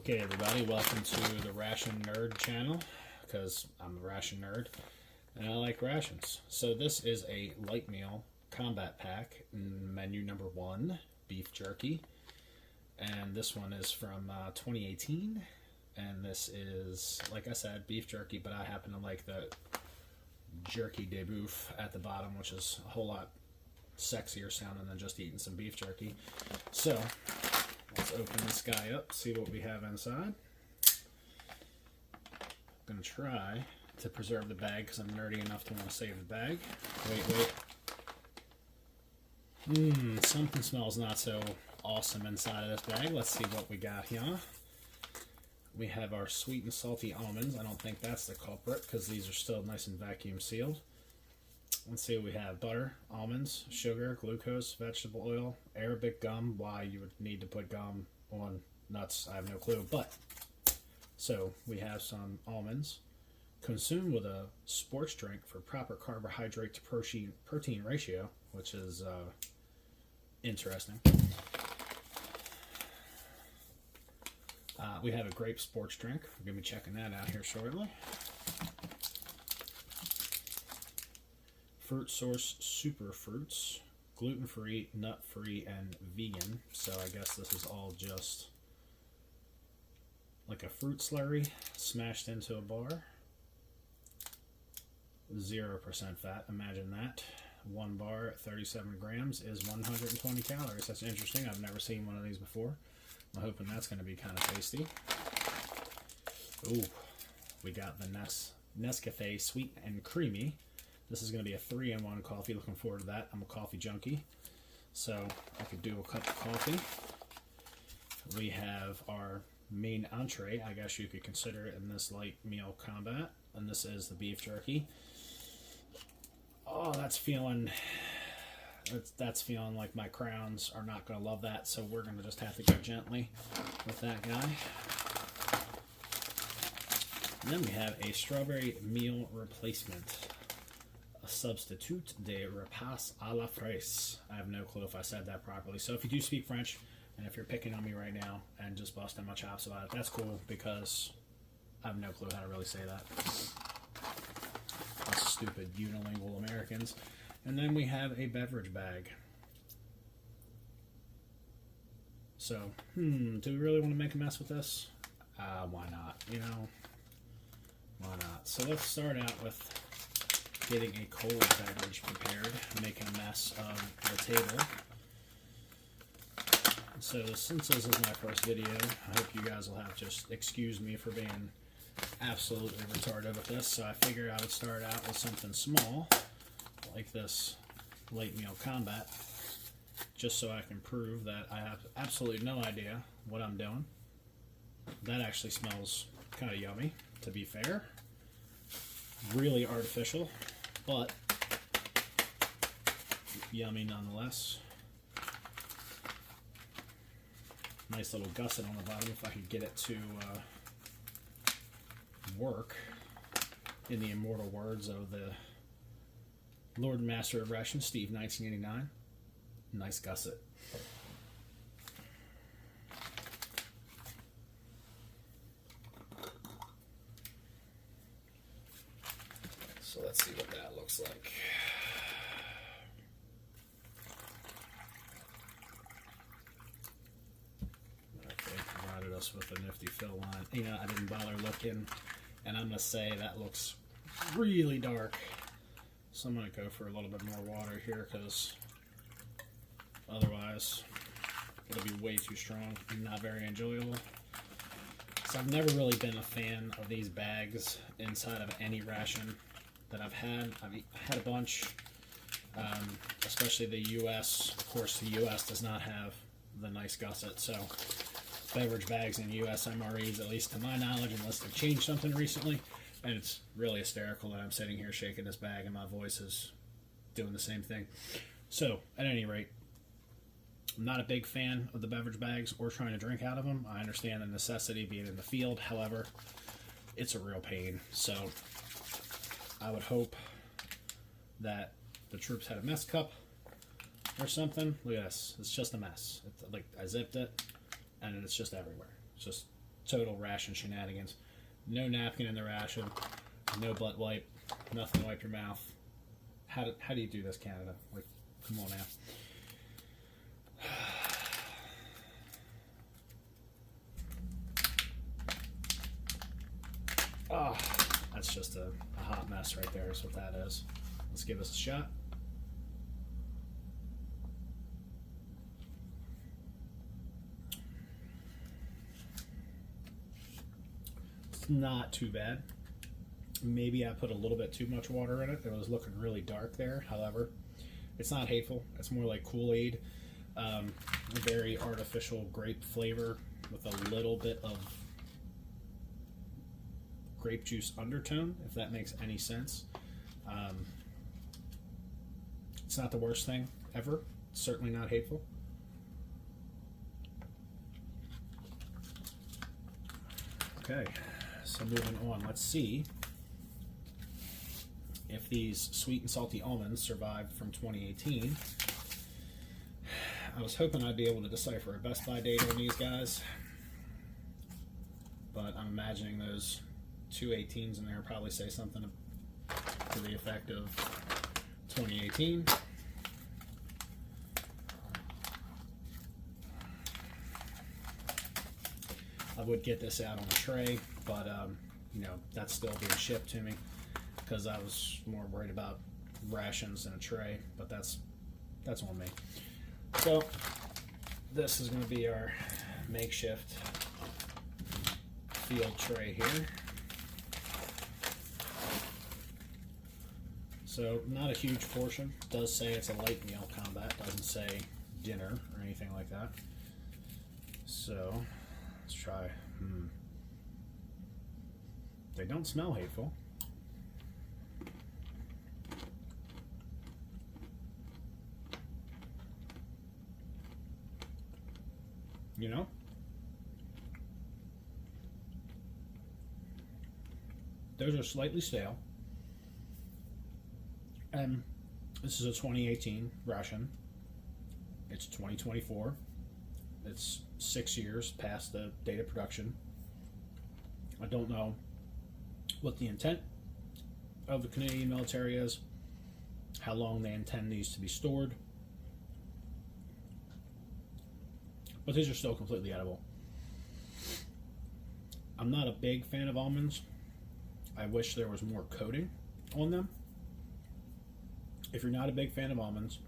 Okay, everybody, welcome to the Ration Nerd channel, because I'm a ration nerd and I like rations. So this is a light meal combat pack, menu number 1, beef jerky, and this one is from 2018, and this is, like I said, beef jerky, but I happen to like the jerky de boeuf at the bottom, which is a whole lot sexier sounding than just eating some beef jerky. So let's open this guy up, see what we have inside. I'm going to try to preserve the bag because I'm nerdy enough to want to save the bag. Wait. Something smells not so awesome inside of this bag. Let's see what we got here. We have our sweet and salty almonds. I don't think that's the culprit because these are still nice and vacuum sealed. Let's see what we have. Butter, almonds, sugar, glucose, vegetable oil, Arabic gum. Why you would need to put gum on nuts, I have no clue. But, so we have some almonds. Consume with a sports drink for proper carbohydrate to protein ratio, which is interesting. We have a grape sports drink. We're going to be checking that out here shortly. Fruit Source Super Fruits, gluten-free, nut-free, and vegan. So I guess this is all just like a fruit slurry smashed into a bar. 0% fat, imagine that. 1 bar at 37 grams is 120 calories. That's interesting. I've never seen one of these before. I'm hoping that's going to be kind of tasty. Ooh, we got the Nescafe Sweet and Creamy. This is going to be a 3-in-1 coffee. Looking forward to that. I'm a coffee junkie, so I could do a cup of coffee. We have our main entree, I guess you could consider it in this light meal combat, and this is the beef jerky. Oh, that's feeling like my crowns are not going to love that, so we're going to just have to go gently with that guy. And then we have a strawberry meal replacement. A substitut de repas à la fraise. I have no clue if I said that properly. So if you do speak French, and if you're picking on me right now and just busting my chops about it, that's cool because I have no clue how to really say that. Us stupid unilingual Americans. And then we have a beverage bag. So, do we really want to make a mess with this? Why not? You know, why not? So let's start out with getting a cold beverage prepared, making a mess of the table. So since this is my first video, I hope you guys will have just excuse me for being absolutely retarded with this. So I figured I would start out with something small, like this late meal combat, just so I can prove that I have absolutely no idea what I'm doing. That actually smells kind of yummy, to be fair. Really artificial, but yummy nonetheless. Nice little gusset on the bottom if I could get it to work, in the immortal words of the Lord and Master of Ration, Steve, 1989. Nice gusset. So let's see what that looks like. Okay, provided us with a nifty fill line. You know, I didn't bother looking, and I'm going to say that looks really dark. So I'm going to go for a little bit more water here because otherwise it'll be way too strong and not very enjoyable. So I've never really been a fan of these bags inside of any ration that I've had. I've had a bunch, especially the U.S. Of course, the U.S. does not have the nice gusset, so beverage bags in U.S. MREs, at least to my knowledge, unless they've changed something recently, and it's really hysterical that I'm sitting here shaking this bag and my voice is doing the same thing. So, at any rate, I'm not a big fan of the beverage bags or trying to drink out of them. I understand the necessity being in the field, however, it's a real pain, so I would hope that the troops had a mess cup or something. Look at this. It's just a mess. It's like I zipped it, and it's just everywhere. It's just total ration shenanigans. No napkin in the ration, no butt wipe, nothing to wipe your mouth. How do you do this, Canada? Like, come on now. Oh, that's just a hot mess right there is what that is. Let's give this a shot. It's not too bad. Maybe I put a little bit too much water in it. It was looking really dark there. However, it's not hateful. It's more like Kool-Aid. A very artificial grape flavor with a little bit of grape juice undertone, if that makes any sense. It's not the worst thing ever. It's certainly not hateful. Okay, so moving on, let's see if these sweet and salty almonds survived from 2018. I was hoping I'd be able to decipher a Best By date on these guys, but I'm imagining those 2 18s in there probably say something to the effect of 2018. I would get this out on a tray, but you know, that's still being shipped to me because I was more worried about rations than a tray, but that's on me. So this is going to be our makeshift field tray here. So not a huge portion. It does say it's a light meal combat. It doesn't say dinner or anything like that. So let's try. They don't smell hateful. You know? Those are slightly stale. And this is a 2018 ration. It's 2024. It's 6 years past the date of production. I don't know what the intent of the Canadian military is, how long they intend these to be stored. But these are still completely edible. I'm not a big fan of almonds. I wish there was more coating on them. If you're not a big fan of almonds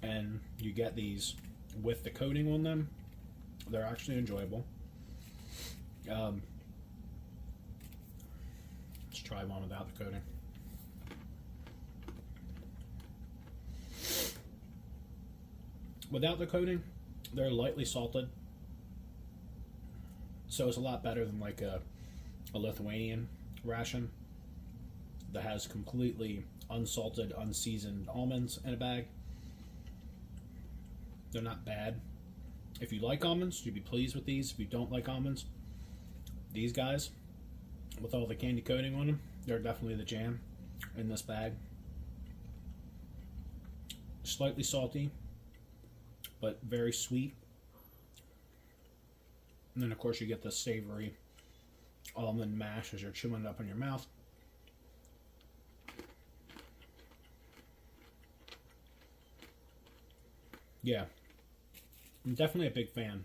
and you get these with the coating on them, they're actually enjoyable. Let's try one without the coating. Without the coating, they're lightly salted, so it's a lot better than like a Lithuanian ration that has completely unsalted, unseasoned almonds in a bag. They're not bad. If you like almonds, you'd be pleased with these. If you don't like almonds, these guys, with all the candy coating on them, they're definitely the jam in this bag. Slightly salty, but very sweet. And then of course you get the savory almond mash as you're chewing it up in your mouth. Yeah, I'm definitely a big fan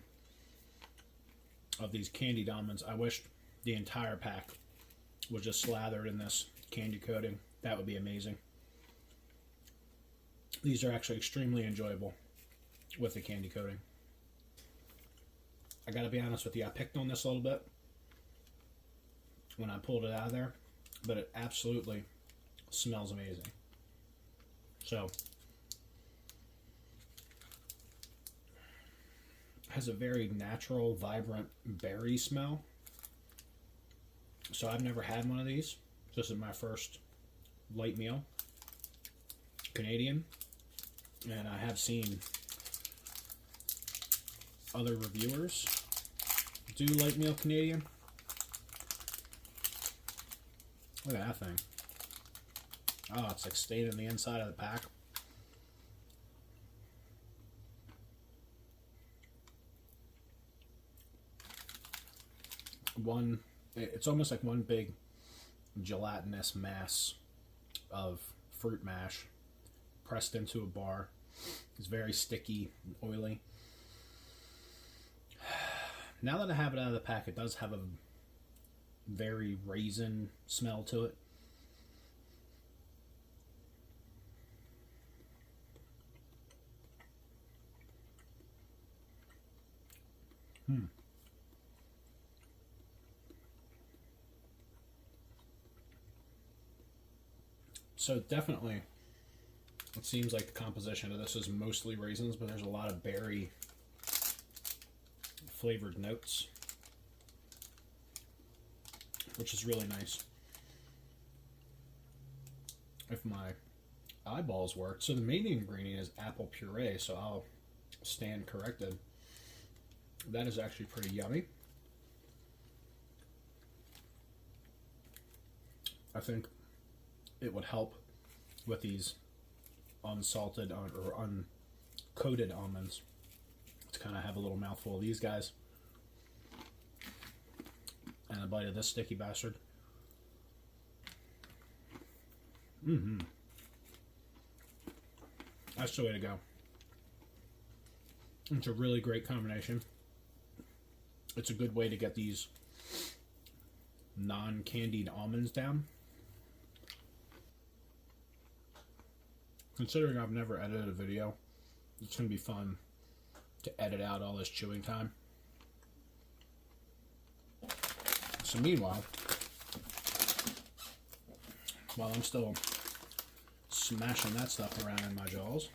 of these candied almonds. I wish the entire pack was just slathered in this candy coating. That would be amazing. These are actually extremely enjoyable with the candy coating. I gotta be honest with you, I picked on this a little bit when I pulled it out of there, but it absolutely smells amazing. So, has a very natural, vibrant berry smell. So I've never had one of these. This is my first light meal Canadian, and I have seen other reviewers do light meal Canadian. Look at that thing. Oh, it's like stayed in the inside of the pack. one, it's almost like one big gelatinous mass of fruit mash pressed into a bar. It's very sticky and oily. Now that I have it out of the pack, it does have a very raisin smell to it. So definitely, it seems like the composition of this is mostly raisins, but there's a lot of berry flavored notes, which is really nice. If my eyeballs work. So the main ingredient is apple puree, so I'll stand corrected. That is actually pretty yummy. I think it would help with these unsalted or uncoated almonds to kind of have a little mouthful of these guys and a bite of this sticky bastard. That's the way to go. It's a really great combination. It's a good way to get these non-candied almonds down. Considering I've never edited a video, it's going to be fun to edit out all this chewing time. So meanwhile, while I'm still smashing that stuff around in my jaws,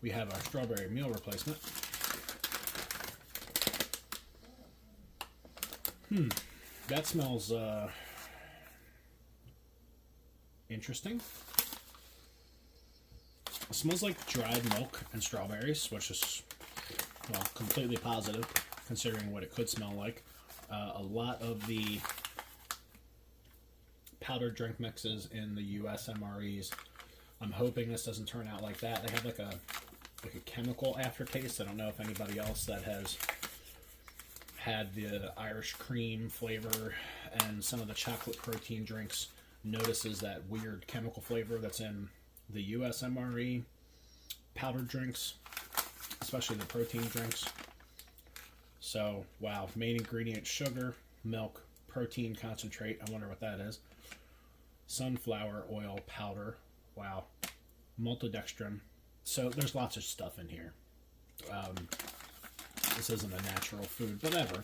we have our strawberry meal replacement. That smells interesting. It smells like dried milk and strawberries, which is, well, completely positive considering what it could smell like. A lot of the powdered drink mixes in the US MREs, I'm hoping this doesn't turn out like that. They have like a chemical aftertaste. I don't know if anybody else that has had the Irish cream flavor and some of the chocolate protein drinks notices that weird chemical flavor that's in the US MRE powdered drinks, especially the protein drinks. So, wow, main ingredient, sugar, milk, protein concentrate, I wonder what that is, sunflower oil powder, wow, maltodextrin. So there's lots of stuff in here. This isn't a natural food, but whatever.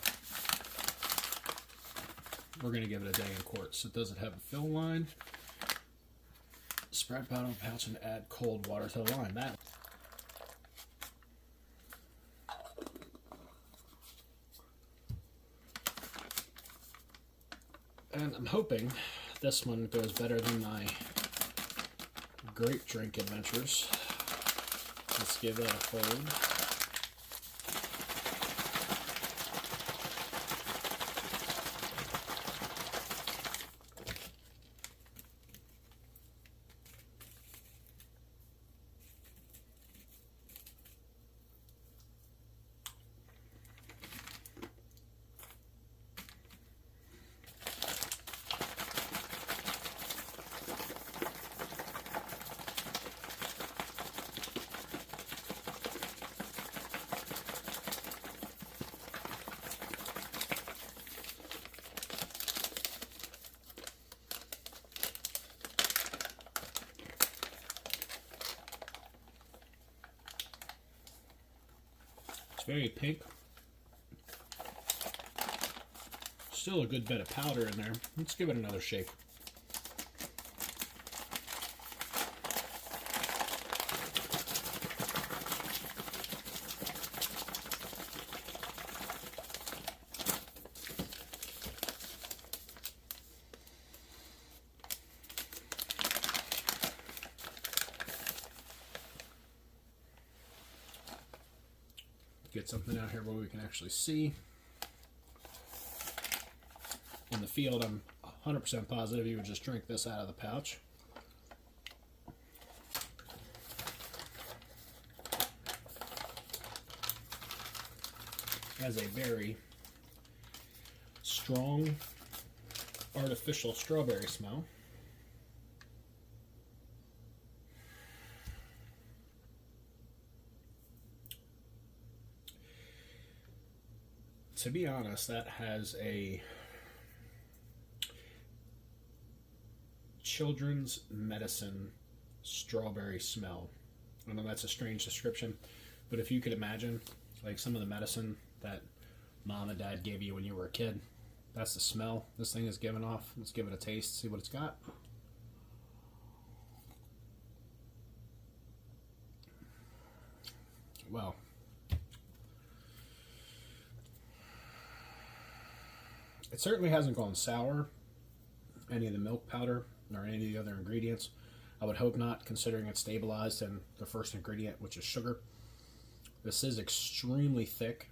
We're going to give it a day in quarts. Does it have a fill line? Spread powder pouch and add cold water to the line. That. And I'm hoping this one goes better than my grape drink adventures. Let's give that a fold. It's very pink. Still a good bit of powder in there. Let's give it another shake. Get something out here where we can actually see. In the field, I'm 100% positive you would just drink this out of the pouch. It has a very strong artificial strawberry smell. To be honest, that has a children's medicine strawberry smell. I know that's a strange description, but if you could imagine, like some of the medicine that mom and dad gave you when you were a kid, that's the smell this thing is giving off. Let's give it a taste, see what it's got. Well, it certainly hasn't gone sour, any of the milk powder or any of the other ingredients. I would hope not, considering it's stabilized in the first ingredient, which is sugar. This is extremely thick,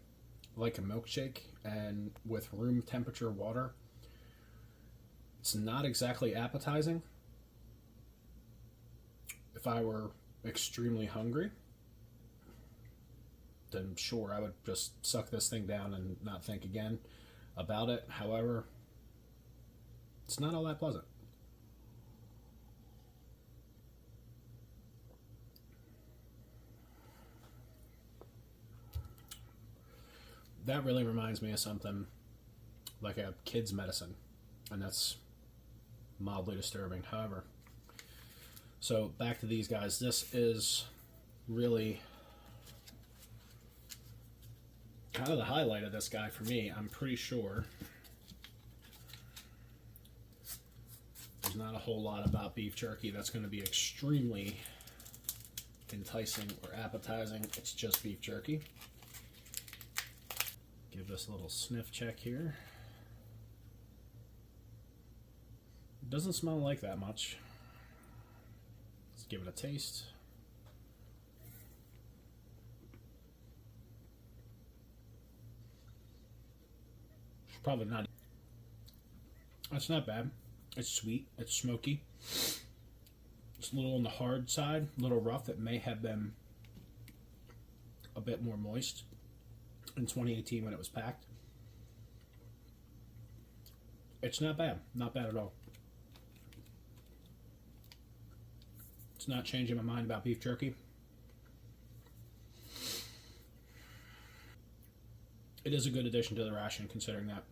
like a milkshake, and with room temperature water. It's not exactly appetizing. If I were extremely hungry, then sure, I would just suck this thing down and not think again about it. However, it's not all that pleasant. That really reminds me of something like a kid's medicine, and that's mildly disturbing. However, so back to these guys. This is really kind of the highlight of this guy for me. I'm pretty sure there's not a whole lot about beef jerky that's going to be extremely enticing or appetizing. It's just beef jerky. Give this a little sniff check here. It doesn't smell like that much. Let's give it a taste. Probably not. It's not bad. It's sweet. It's smoky. It's a little on the hard side, a little rough. It may have been a bit more moist in 2018 when it was packed. It's not bad. Not bad at all. It's not changing my mind about beef jerky. It is a good addition to the ration, considering that,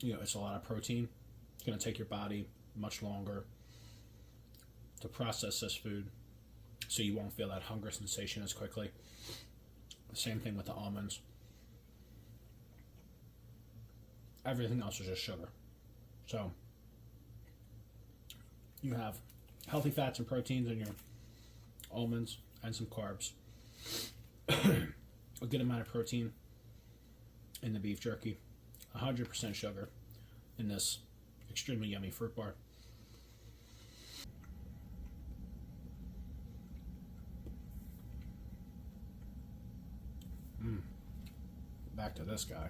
you know, it's a lot of protein. It's going to take your body much longer to process this food, so you won't feel that hunger sensation as quickly. The same thing with the almonds. Everything else is just sugar. So you have healthy fats and proteins in your almonds and some carbs. A good amount of protein in the beef jerky. 100% sugar in this extremely yummy fruit bar. Back to this guy.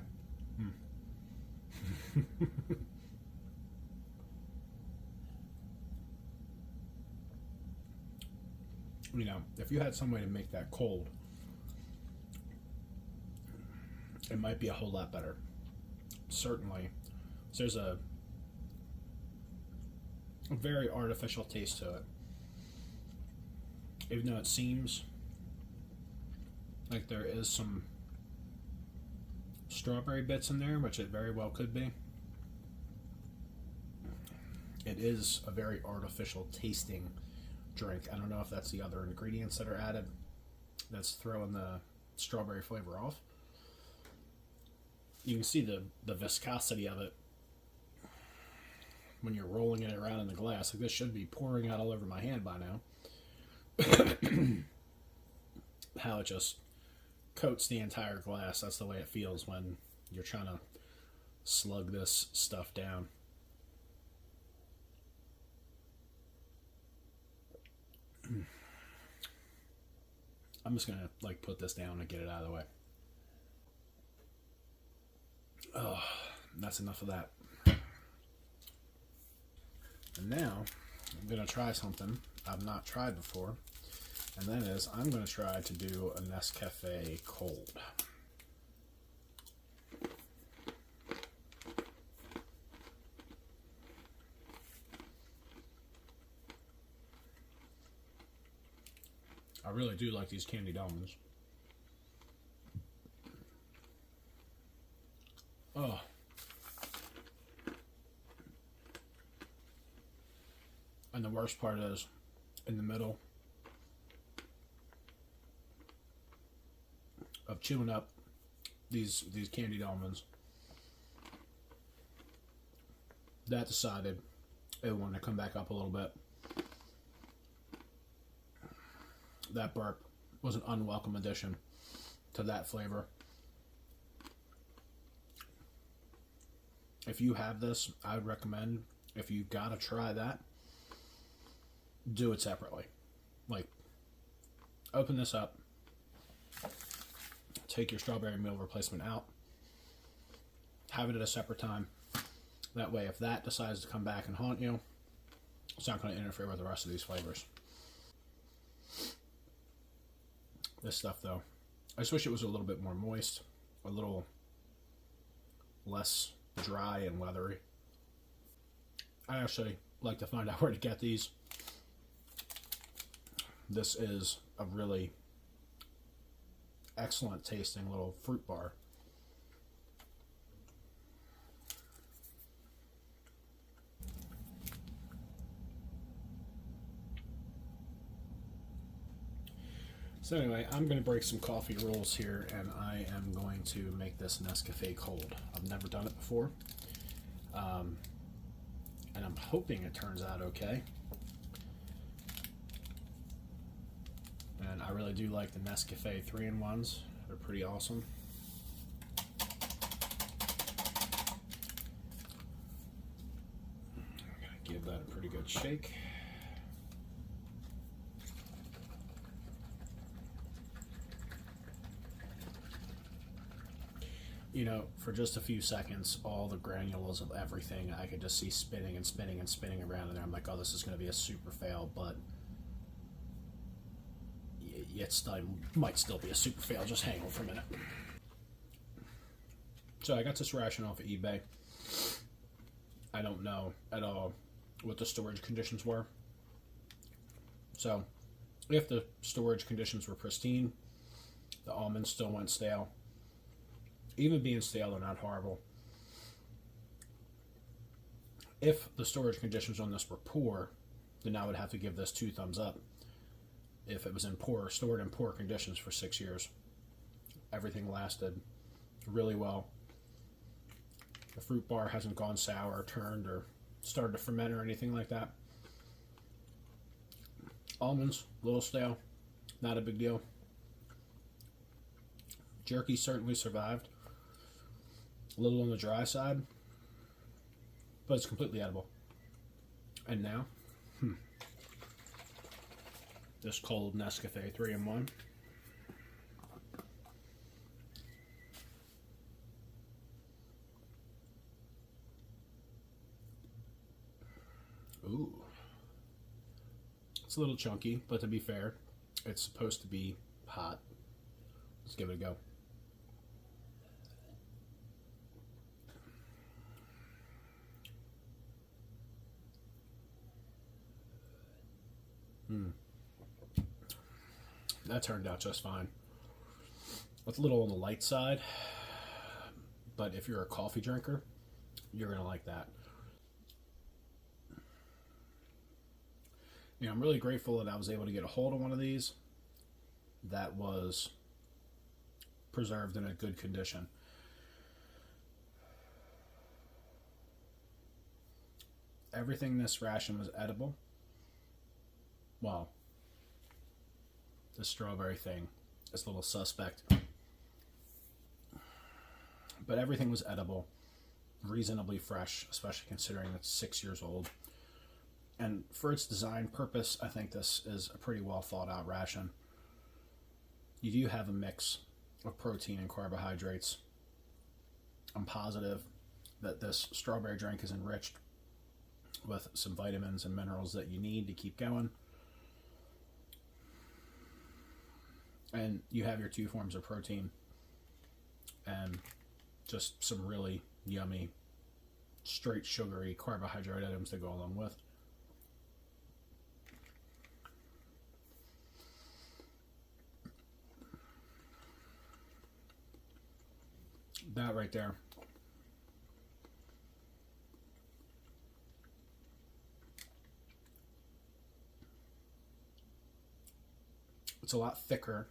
You know, if you had some way to make that cold, it might be a whole lot better. Certainly, there's a very artificial taste to it. Even though it seems like there is some strawberry bits in there, which it very well could be, it is a very artificial tasting drink. I don't know if that's the other ingredients that are added that's throwing the strawberry flavor off. You can see the viscosity of it when you're rolling it around in the glass. Like, this should be pouring out all over my hand by now. How it just coats the entire glass. That's the way it feels when you're trying to slug this stuff down. I'm just gonna like put this down and get it out of the way. Oh, that's enough of that. And now I'm gonna try something I've not tried before, and that is I'm gonna try to do a Nescafe cold. I really do like these candied almonds. Oh. And the worst part is, in the middle of chewing up these candied almonds, that decided it wanted to come back up a little bit. That burp was an unwelcome addition to that flavor. If you have this, I would recommend, if you gotta try that, do it separately. Like, open this up, take your strawberry meal replacement out, have it at a separate time. That way, if that decides to come back and haunt you, it's not going to interfere with the rest of these flavors. This stuff, though, I just wish it was a little bit more moist, a little less dry and leathery. I actually like to find out where to get these. This is a really excellent tasting little fruit bar. So anyway, I'm going to break some coffee rules here, and I am going to make this Nescafe cold. I've never done it before, and I'm hoping it turns out okay. And I really do like the Nescafe 3-in-1s. They're pretty awesome. I'm going to give that a pretty good shake. You know, for just a few seconds, all the granules of everything, I could just see spinning and spinning and spinning around in there. I'm like, oh, this is going to be a super fail, but it might still be a super fail. Just hang on for a minute. So I got this ration off of eBay. I don't know at all what the storage conditions were. So if the storage conditions were pristine, the almonds still went stale. Even being stale, they're not horrible. If the storage conditions on this were poor, then I would have to give this 2 thumbs up. If it was stored in poor conditions for 6 years, everything lasted really well. The fruit bar hasn't gone sour, or turned, or started to ferment or anything like that. Almonds, a little stale, not a big deal. Jerky certainly survived. A little on the dry side, but it's completely edible. And now, this cold Nescafe 3-in-1. Ooh. It's a little chunky, but to be fair, it's supposed to be hot. Let's give it a go. That turned out just fine. It's a little on the light side, but if you're a coffee drinker, you're going to like that. You know, I'm really grateful that I was able to get a hold of one of these that was preserved in a good condition. Everything in this ration was edible. Well, the strawberry thing is a little suspect. But everything was edible, reasonably fresh, especially considering it's 6 years old. And for its design purpose, I think this is a pretty well thought out ration. You do have a mix of protein and carbohydrates. I'm positive that this strawberry drink is enriched with some vitamins and minerals that you need to keep going. And you have your 2 forms of protein and just some really yummy, straight sugary carbohydrate items to go along with. That right there. It's a lot thicker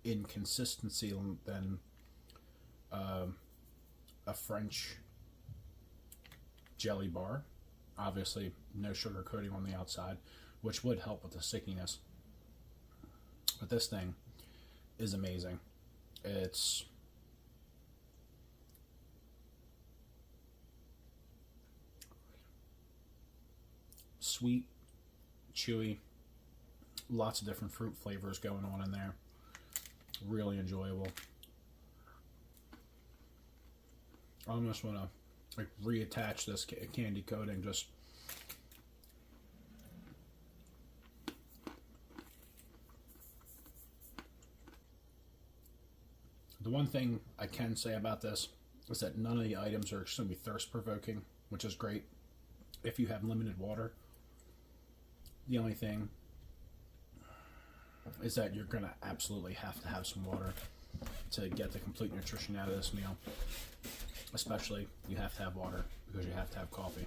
in consistency than a French jelly bar. Obviously, no sugar coating on the outside, which would help with the stickiness. But this thing is amazing. It's sweet, chewy, lots of different fruit flavors going on in there. Really enjoyable. I almost want to like reattach this candy coating. Just the one thing I can say about this is that none of the items are extremely thirst provoking, which is great if you have limited water. The only thing is that you're going to absolutely have to have some water to get the complete nutrition out of this meal. Especially, you have to have water because you have to have coffee.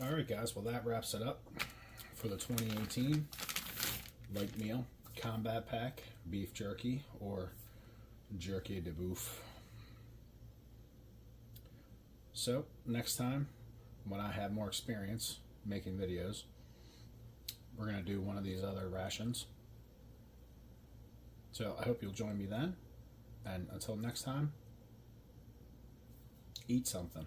Alright guys, well that wraps it up for the 2018 light meal combat pack beef jerky, or jerky de boeuf. So next time when I have more experience making videos, we're going to do one of these other rations. So I hope you'll join me then, and until next time, eat something.